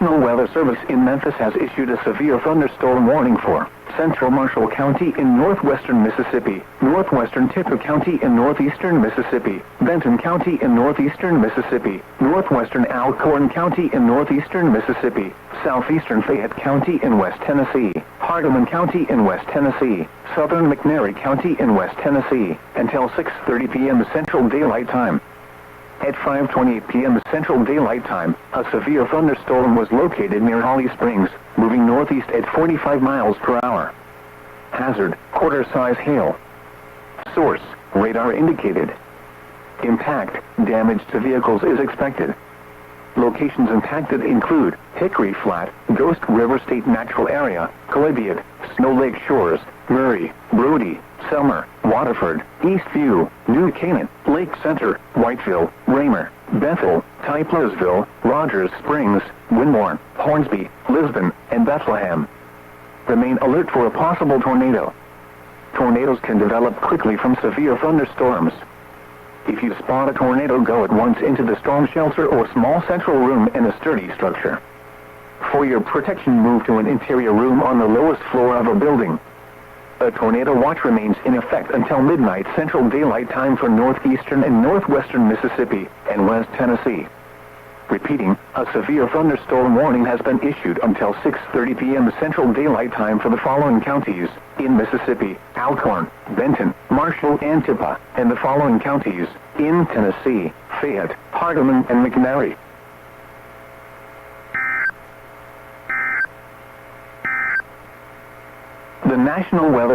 National Weather Service in Memphis has issued a severe thunderstorm warning for Central Marshall County in northwestern Mississippi, northwestern Tipper County in northeastern Mississippi, Benton County in northeastern Mississippi, northwestern Alcorn County in northeastern Mississippi, southeastern Fayette County in West Tennessee, Hardeman County in West Tennessee, southern McNairy County in West Tennessee, until 6:30 p.m. Central Daylight Time. At 5:28 p.m. Central Daylight Time, a severe thunderstorm was located near Holly Springs, moving northeast at 45 miles per hour. Hazard, quarter-size hail. Source, radar indicated. Impact, damage to vehicles is expected. Locations impacted include Hickory Flat, Ghost River State Natural Area, Collibiad, Snow Lake Shores, Murray, Brody, Selmer, Waterford, Eastview, New Canaan, Lake Center, Whiteville, Raymer, Bethel, Typlersville, Rogers Springs, Winmore, Hornsby, Lisbon, and Bethlehem. Remain alert for a possible tornado. Tornadoes can develop quickly from severe thunderstorms. If you spot a tornado, go at once into the storm shelter or small central room in a sturdy structure. For your protection, move to an interior room on the lowest floor of a building. A tornado watch remains in effect until midnight Central Daylight Time for northeastern and northwestern Mississippi and West Tennessee. Repeating, a severe thunderstorm warning has been issued until 6:30 p.m. Central Daylight Time for the following counties in Mississippi: Alcorn, Benton, Marshall, and Tippah, and the following counties in Tennessee: Fayette, Hardeman, and McNairy. The National Weather